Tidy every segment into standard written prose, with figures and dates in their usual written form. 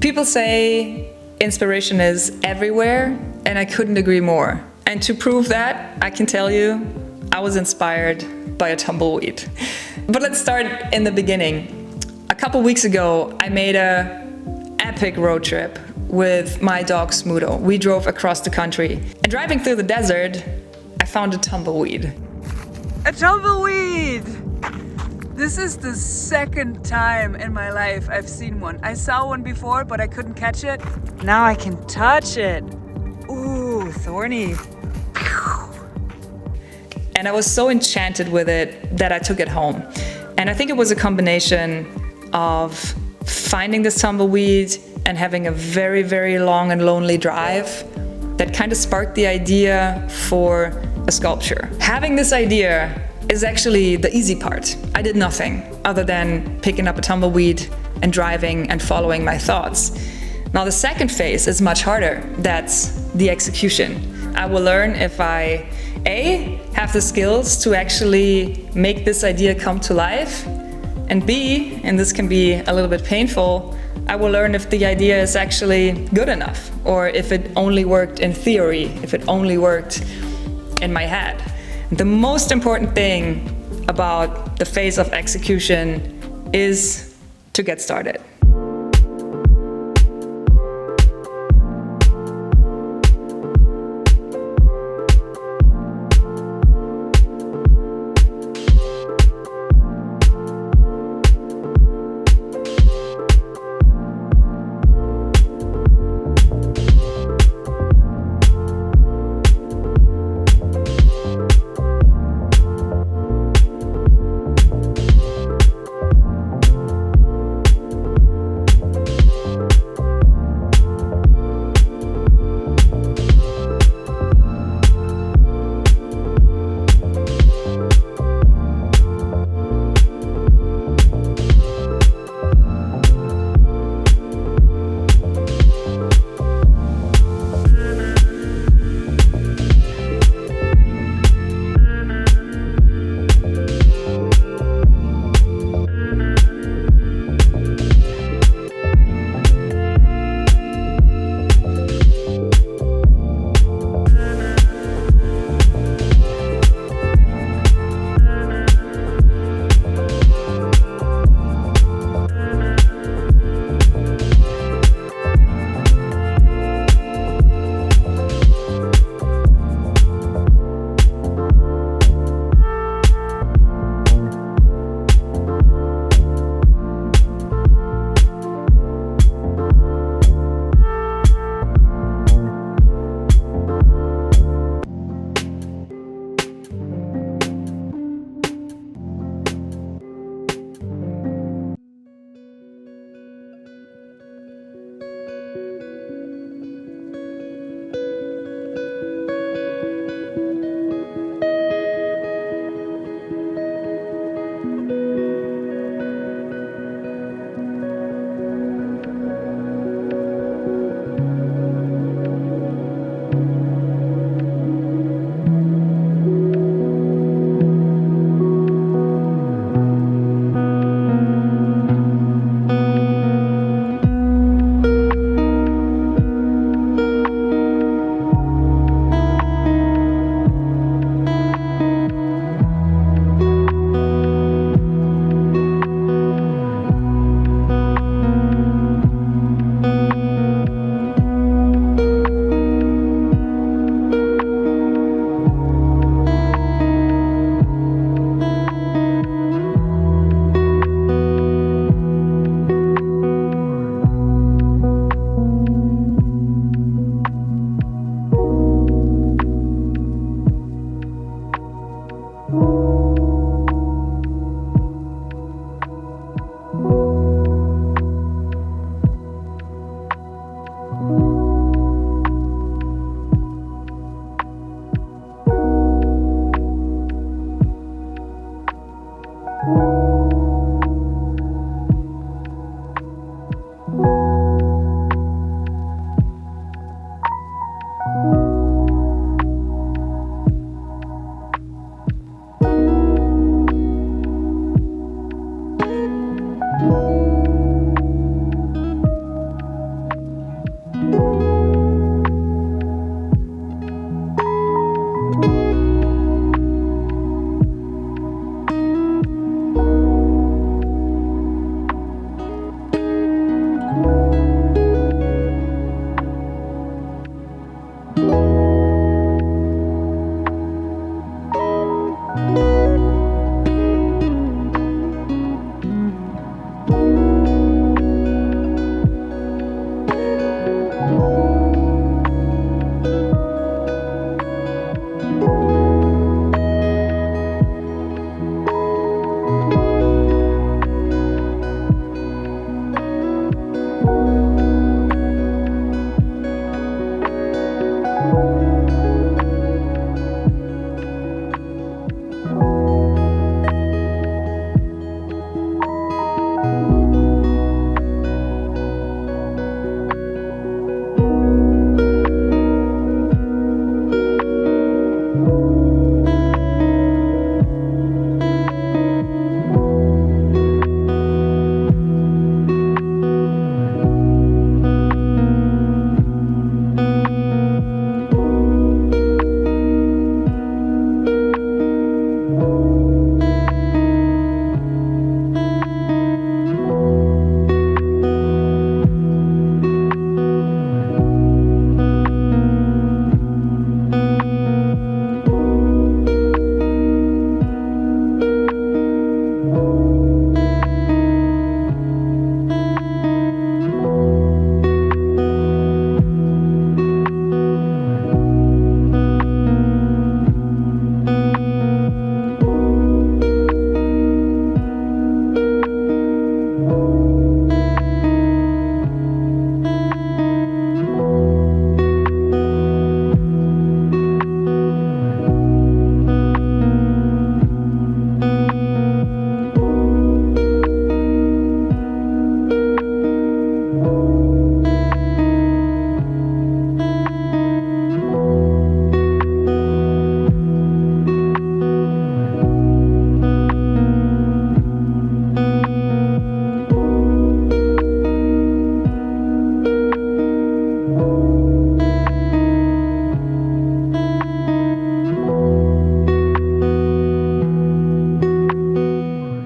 People say inspiration is everywhere, and I couldn't agree more. And to prove that, I can tell you, I was inspired by a tumbleweed. But let's start in the beginning. A couple weeks ago, I made an epic road trip with my dog Smudo. We drove across the country. And driving through the desert, I found a tumbleweed. A tumbleweed! This is the second time in my life I've seen one. I saw one before, but I couldn't catch it. Now I can touch it. Ooh, thorny. And I was so enchanted with it that I took it home. And I think it was a combination of finding this tumbleweed and having a very, very long and lonely drive that kind of sparked the idea for a sculpture. Having this idea is actually the easy part. I did nothing other than picking up a tumbleweed and driving and following my thoughts. Now the second phase is much harder. That's the execution. I will learn if I A, have the skills to actually make this idea come to life, and B, and this can be a little bit painful, I will learn if the idea is actually good enough, or if it only worked in theory, if it only worked in my head. The most important thing about the phase of execution is to get started.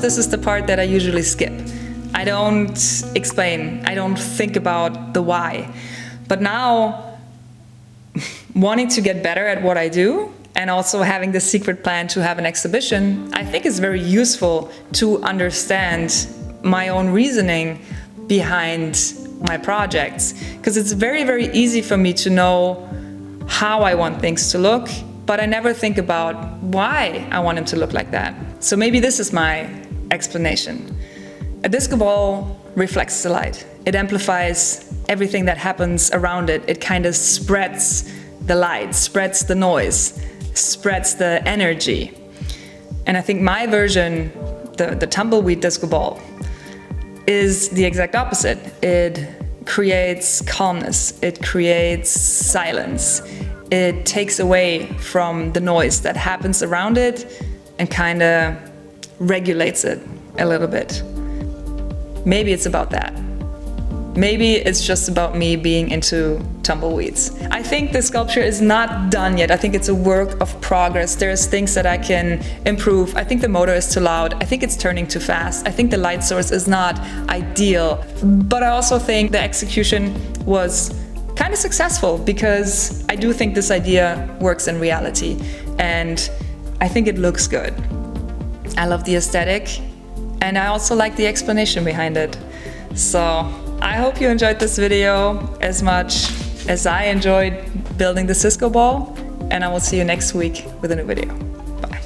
this is the part that I usually skip. I don't explain, I don't think about the why. But now, wanting to get better at what I do, and also having the secret plan to have an exhibition, I think is very useful to understand my own reasoning behind my projects. Because it's very, very easy for me to know how I want things to look, but I never think about why I want them to look like that. So maybe this is my explanation. A disco ball reflects the light. It amplifies everything that happens around it. It kind of spreads the light, spreads the noise, spreads the energy. And I think my version, the tumbleweed disco ball, is the exact opposite. It creates calmness, it creates silence. It takes away from the noise that happens around it and kind of regulates it a little bit. Maybe it's about that. Maybe it's just about me being into tumbleweeds. I think the sculpture is not done yet. I think it's a work of progress. There's things that I can improve. I think the motor is too loud. I think it's turning too fast. I think the light source is not ideal. But I also think the execution was kind of successful because I do think this idea works in reality. And I think it looks good. I love the aesthetic. And I also like the explanation behind it. So I hope you enjoyed this video as much as I enjoyed building the Cisco ball, and I will see you next week with a new video. Bye.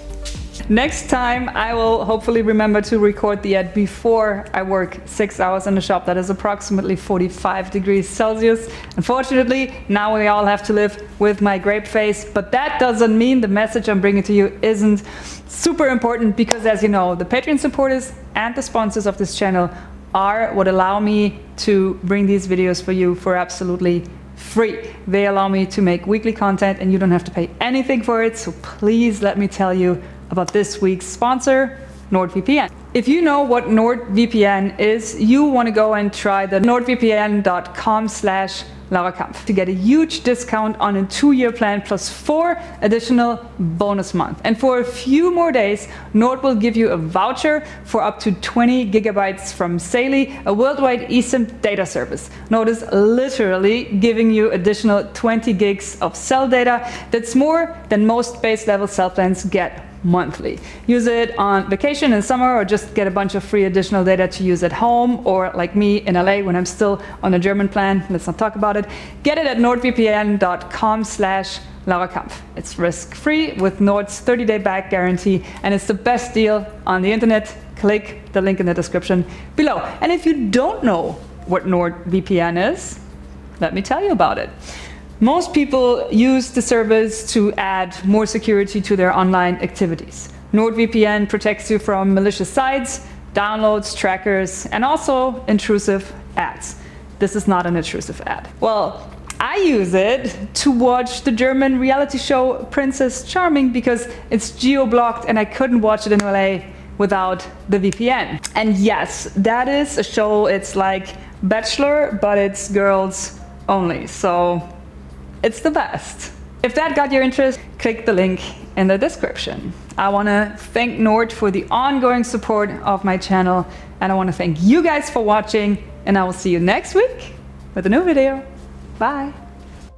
Next time I will hopefully remember to record the ad before I work 6 hours in the shop. That is approximately 45 degrees Celsius. Unfortunately, now we all have to live with my grape face, but that doesn't mean the message I'm bringing to you isn't super important, because as you know, the Patreon supporters and the sponsors of this channel are what allow me to bring these videos for you for absolutely free. They allow me to make weekly content and you don't have to pay anything for it. So please let me tell you about this week's sponsor, NordVPN. If you know what NordVPN is, you want to go and try the nordvpn.com/LaraKampf to get a huge discount on a 2-year plan plus 4 additional bonus months. And for a few more days, Nord will give you a voucher for up to 20 gigabytes from Saley, a worldwide eSIM data service. Nord is literally giving you additional 20 gigs of cell data. That's more than most base level cell plans get monthly. Use it on vacation in summer, or just get a bunch of free additional data to use at home, or like me in LA when I'm still on a German plan. Let's not talk about it. Get it at nordvpn.com/LaraKampf. It's risk-free with Nord's 30-day back guarantee, and it's the best deal on the internet. Click the link in the description below. And if you don't know what NordVPN is, let me tell you about it. Most people use the service to add more security to their online activities. NordVPN protects you from malicious sites, downloads, trackers, and also intrusive ads. This is not an intrusive ad. Well, I use it to watch the German reality show Princess Charming because it's geo-blocked and I couldn't watch it in LA without the VPN. And yes, that is a show, it's like Bachelor, but it's girls only. So it's the best. If that got your interest, click the link in the description. I want to thank Nord for the ongoing support of my channel, and I want to thank you guys for watching, and I will see you next week with a new video. Bye.